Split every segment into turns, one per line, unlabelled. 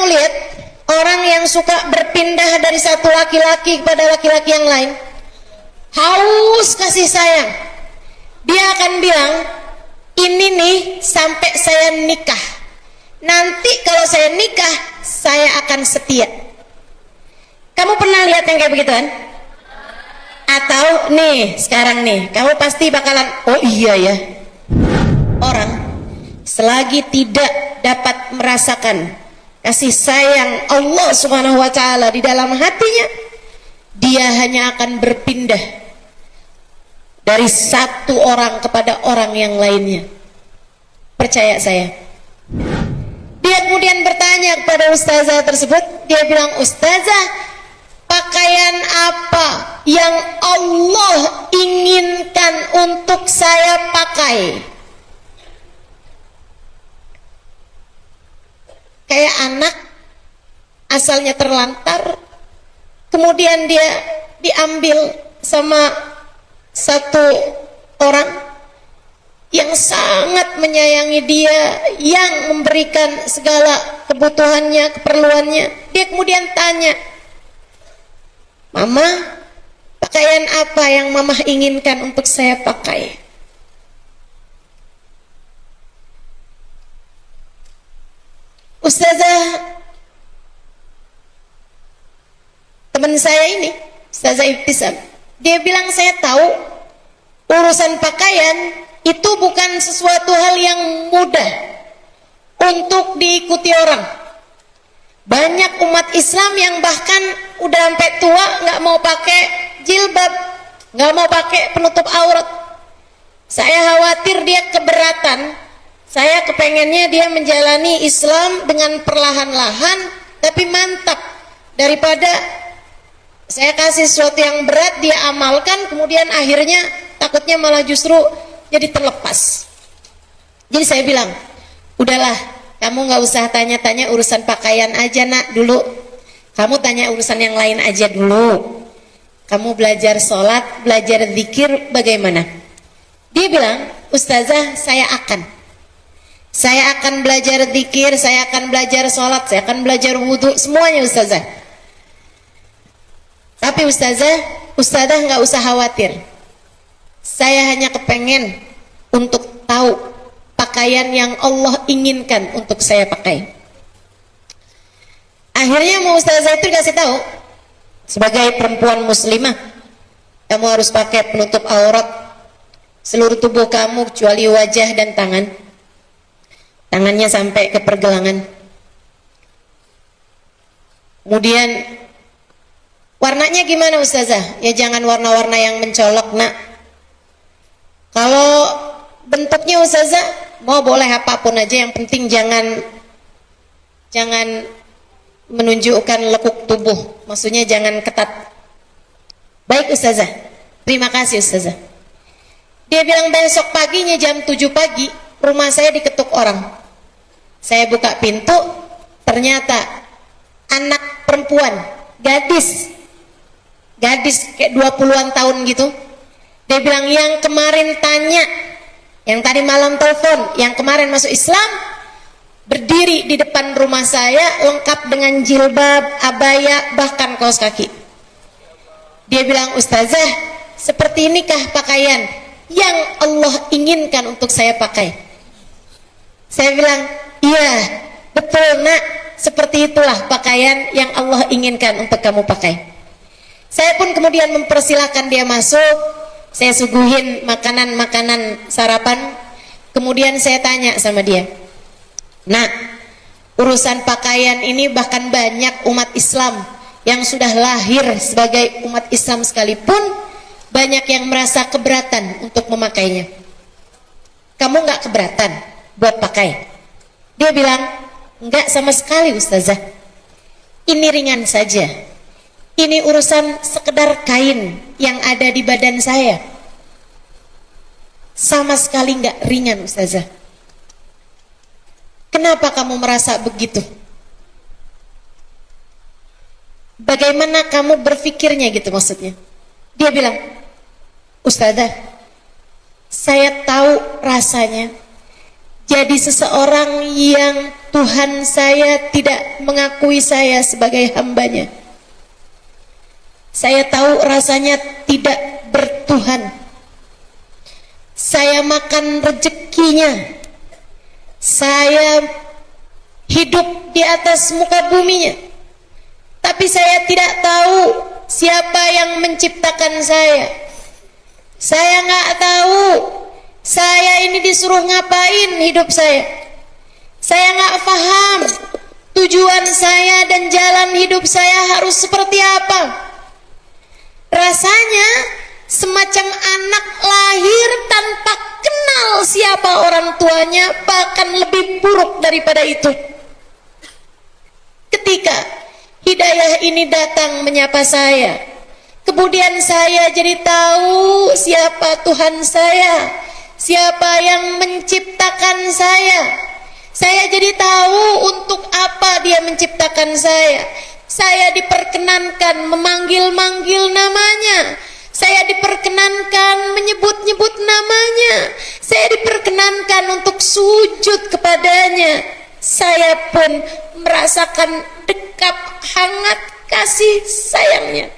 kamu lihat orang yang suka berpindah dari satu laki-laki kepada laki-laki yang lain, haus kasih sayang, dia akan bilang, ini nih sampai saya nikah, nanti kalau saya nikah saya akan setia. Kamu pernah lihat yang kayak begituan? Atau nih sekarang nih kamu pasti bakalan, oh iya ya, orang selagi tidak dapat merasakan kasih sayang Allah Subhanahu wa ta'ala di dalam hatinya, dia hanya akan berpindah dari satu orang kepada orang yang lainnya. Percaya saya. Dia kemudian bertanya kepada ustazah tersebut, dia bilang, ustazah, pakaian apa yang Allah inginkan untuk saya pakai? Kayak anak asalnya terlantar, kemudian dia diambil sama satu orang yang sangat menyayangi dia, yang memberikan segala kebutuhannya, keperluannya. Dia kemudian tanya, Mama, pakaian apa yang Mama inginkan untuk saya pakai? Ustazah, teman saya ini, Ustazah Ibtisam, dia bilang, saya tahu urusan pakaian itu bukan sesuatu hal yang mudah untuk diikuti orang. Banyak umat Islam yang bahkan udah sampai tua nggak mau pakai jilbab, nggak mau pakai penutup aurat. Saya khawatir dia keberatan. Saya kepengennya dia menjalani Islam dengan perlahan-lahan tapi mantap, daripada saya kasih sesuatu yang berat dia amalkan kemudian akhirnya takutnya malah justru jadi terlepas. Jadi saya bilang, udahlah, kamu nggak usah tanya-tanya urusan pakaian aja nak dulu, kamu tanya urusan yang lain aja dulu. Kamu belajar sholat, belajar zikir bagaimana? Dia bilang, ustazah, saya akan belajar zikir, saya akan belajar sholat, saya akan belajar wudhu, semuanya ustazah. Tapi ustazah nggak usah khawatir. Saya hanya kepengen untuk tahu pakaian yang Allah inginkan untuk saya pakai. Akhirnya mau ustazah itu dikasih tahu, sebagai perempuan muslimah, kamu harus pakai penutup aurat seluruh tubuh kamu kecuali wajah dan tangan. Tangannya sampai ke pergelangan. Kemudian warnanya gimana ustazah? Ya jangan warna-warna yang mencolok nak. Kalau bentuknya ustazah mau boleh apapun aja, yang penting jangan menunjukkan lekuk tubuh, maksudnya jangan ketat. Baik ustazah, terima kasih ustazah. Dia bilang besok paginya jam 7 pagi rumah saya diketuk orang. Saya buka pintu, ternyata anak perempuan, gadis kayak 20-an tahun gitu. Dia bilang, yang kemarin tanya, yang tadi malam telepon, yang kemarin masuk Islam, berdiri di depan rumah saya lengkap dengan jilbab, abaya, bahkan kaos kaki. Dia bilang, ustazah, seperti inikah pakaian yang Allah inginkan untuk saya pakai? Saya bilang, iya betul nak, seperti itulah pakaian yang Allah inginkan untuk kamu pakai. Saya pun kemudian mempersilahkan dia masuk. Saya suguhin makanan-makanan sarapan. Kemudian saya tanya sama dia, nah, urusan pakaian ini bahkan banyak umat Islam yang sudah lahir sebagai umat Islam sekalipun banyak yang merasa keberatan untuk memakainya. Kamu nggak keberatan buat pakai? Dia bilang, enggak sama sekali ustazah, ini ringan saja, ini urusan sekedar kain yang ada di badan saya. Sama sekali enggak ringan ustazah. Kenapa kamu merasa begitu? Bagaimana kamu berpikirnya gitu maksudnya? Dia bilang, ustazah, saya tahu rasanya jadi seseorang yang Tuhan saya tidak mengakui saya sebagai hambanya. Saya tahu rasanya tidak bertuhan. Saya makan rezekinya. Saya hidup di atas muka buminya. Tapi saya tidak tahu siapa yang menciptakan saya. Saya nggak tahu saya ini disuruh ngapain hidup saya. Saya nggak paham tujuan saya dan jalan hidup saya harus seperti apa. Rasanya semacam anak lahir tanpa kenal siapa orang tuanya, bahkan lebih buruk daripada itu. Ketika hidayah ini datang menyapa saya, kemudian saya jadi tahu siapa Tuhan saya, siapa yang menciptakan saya. Saya jadi tahu untuk apa Dia menciptakan saya. Saya diperkenankan memanggil-manggil namanya. Saya diperkenankan menyebut-nyebut namanya. Saya diperkenankan untuk sujud kepadanya. Saya pun merasakan dekap hangat kasih sayangnya.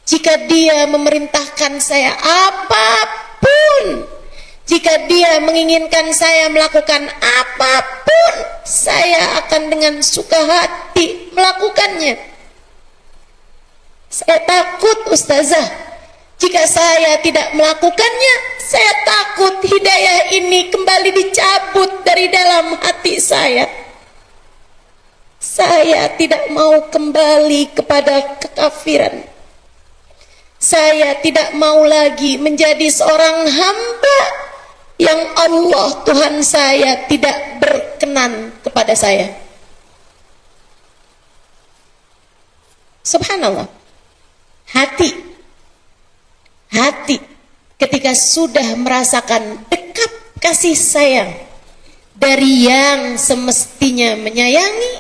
Jika Dia memerintahkan saya apapun, jika Dia menginginkan saya melakukan apapun, saya akan dengan suka hati melakukannya. Saya takut, Ustazah, jika saya tidak melakukannya, saya takut hidayah ini kembali dicabut dari dalam hati saya. Saya tidak mau kembali kepada kekafiran. Saya tidak mau lagi menjadi seorang hamba yang Allah Tuhan saya tidak berkenan kepada saya. Subhanallah. Hati ketika sudah merasakan dekap kasih sayang dari yang semestinya menyayangi,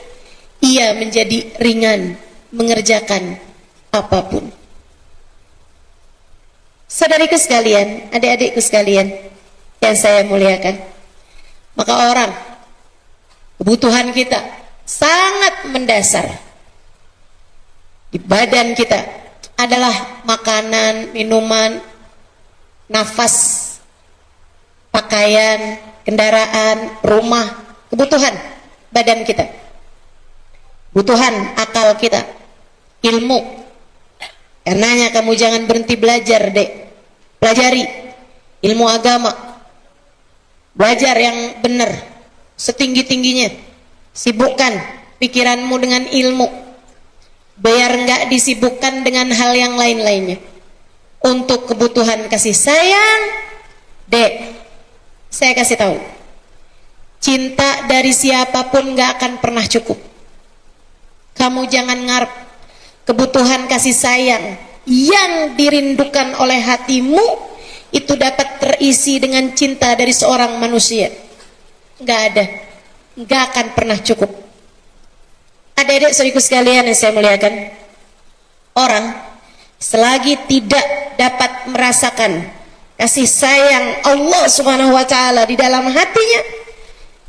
ia menjadi ringan mengerjakan apapun. Saudariku sekalian, adik-adikku sekalian yang saya muliakan, maka orang, kebutuhan kita sangat mendasar di badan kita adalah makanan, minuman, nafas, pakaian, kendaraan, rumah, kebutuhan badan kita, kebutuhan akal kita, ilmu. Karenanya kamu jangan berhenti belajar, dek. Pelajari ilmu agama, belajar yang benar setinggi-tingginya. Sibukkan pikiranmu dengan ilmu, biar enggak disibukkan dengan hal yang lain-lainnya. Untuk kebutuhan kasih sayang, dek, saya kasih tahu, cinta dari siapapun enggak akan pernah cukup. Kamu jangan ngarep kebutuhan kasih sayang yang dirindukan oleh hatimu itu dapat terisi dengan cinta dari seorang manusia. Enggak ada, enggak akan pernah cukup. Adik-adik saudaraku sekalian yang saya muliakan, orang selagi tidak dapat merasakan kasih sayang Allah Subhanahu wa taala di dalam hatinya,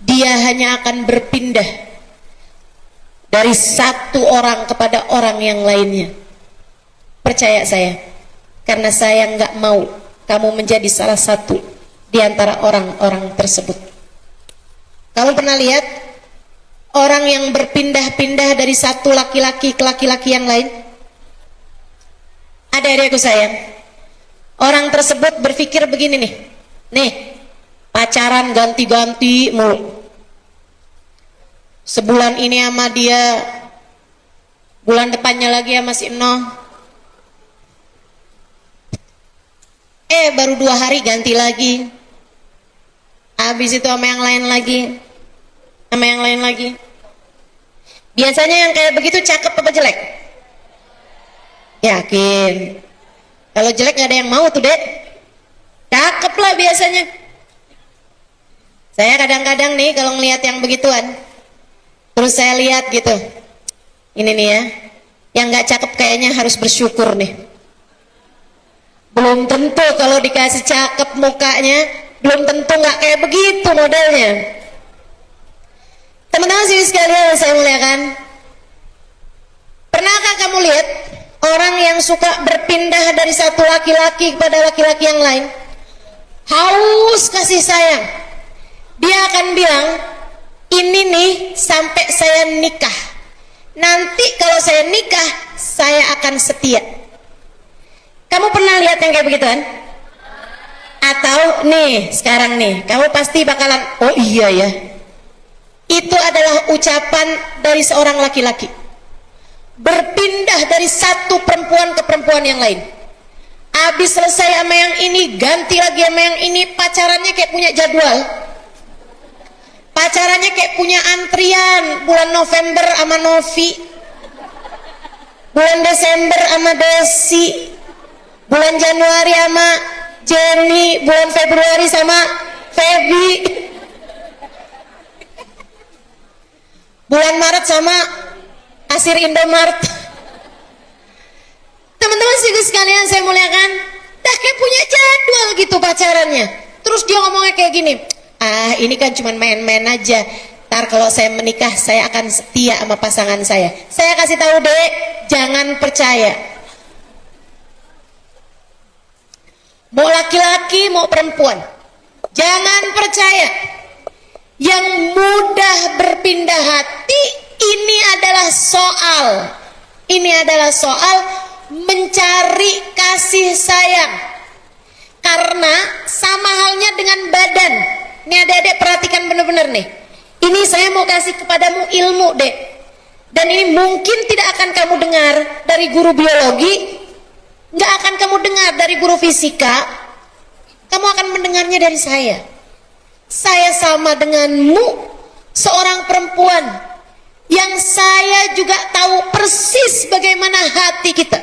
dia hanya akan berpindah dari satu orang kepada orang yang lainnya. Percaya saya, karena saya nggak mau kamu menjadi salah satu di antara orang-orang tersebut. Kamu pernah lihat orang yang berpindah-pindah dari satu laki-laki ke laki-laki yang lain? Adik-adikku sayang, orang tersebut berpikir begini nih, pacaran ganti-ganti mulu. Sebulan ini sama dia, bulan depannya lagi sama si Noh. Baru 2 hari ganti lagi. Habis itu sama yang lain lagi, sama yang lain lagi. Biasanya yang kayak begitu cakep apa jelek? Yakin? Kalau jelek gak ada yang mau tuh, dek. Cakep lah biasanya. Saya kadang-kadang nih kalau ngelihat yang begituan, terus saya lihat gitu, ini nih ya, yang gak cakep kayaknya harus bersyukur nih. Belum tentu kalau dikasih cakep mukanya belum tentu nggak kayak begitu modelnya. Teman-teman sih sekalian yang saya muliakan, pernahkah kamu lihat orang yang suka berpindah dari satu laki-laki kepada laki-laki yang lain? Haus kasih sayang, dia akan bilang, ini nih sampai saya nikah, nanti kalau saya nikah saya akan setia. Kamu pernah lihat yang kayak begitu kan? Atau nih sekarang nih kamu pasti bakalan, oh iya ya, itu adalah ucapan dari seorang laki-laki berpindah dari satu perempuan ke perempuan yang lain. Habis selesai sama yang ini, ganti lagi sama yang ini. Pacarannya kayak punya jadwal, pacarannya kayak punya antrian. Bulan November sama Novi, bulan Desember sama Desi, bulan Januari sama Jenny, bulan Februari sama Feby, bulan Maret sama Asir Indomart. Teman-teman sih sekalian saya muliakan, dah kayak punya jadwal gitu pacarannya. Terus dia ngomongnya kayak gini, ah ini kan cuma main-main aja, ntar kalau saya menikah saya akan setia sama pasangan saya. Saya kasih tahu dek, jangan percaya. Mau laki-laki mau perempuan, jangan percaya. Yang mudah berpindah hati, ini adalah soal mencari kasih sayang. Karena sama halnya dengan badan. Ini adik-adik perhatikan benar-benar nih. Ini saya mau kasih kepadamu ilmu dek, dan ini mungkin tidak akan kamu dengar dari guru biologi, nggak akan kamu dengar dari guru fisika, kamu akan mendengarnya dari saya. Saya sama denganmu, seorang perempuan yang saya juga tahu persis bagaimana hati kita.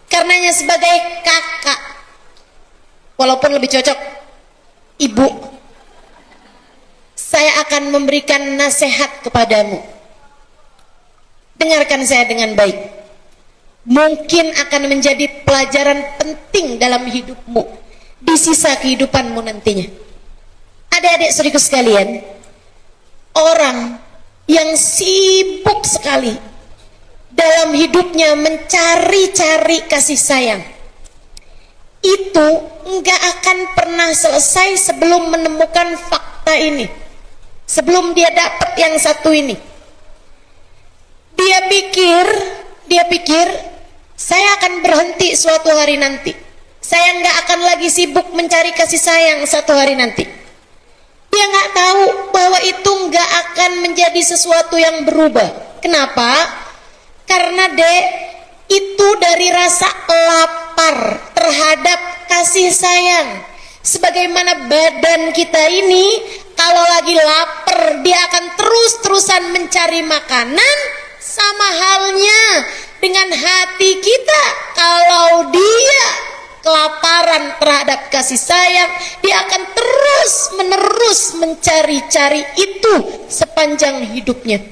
Karenanya sebagai kakak, walaupun lebih cocok ibu, saya akan memberikan nasihat kepadamu. Dengarkan saya dengan baik. Mungkin akan menjadi pelajaran penting dalam hidupmu di sisa kehidupanmu nantinya. Adik-adik saudaraku sekalian, orang yang sibuk sekali dalam hidupnya mencari-cari kasih sayang, itu nggak akan pernah selesai sebelum menemukan fakta ini, sebelum dia dapat yang satu ini. Dia pikir saya akan berhenti suatu hari nanti, saya nggak akan lagi sibuk mencari kasih sayang satu hari nanti. Dia nggak tahu bahwa itu nggak akan menjadi sesuatu yang berubah. Kenapa? Karena itu dari rasa lapar terhadap kasih sayang. Sebagaimana badan kita ini, kalau lagi lapar dia akan terus-terusan mencari makanan. Sama halnya dengan hati kita, kalau dia kelaparan terhadap kasih sayang, dia akan terus menerus mencari-cari itu sepanjang hidupnya.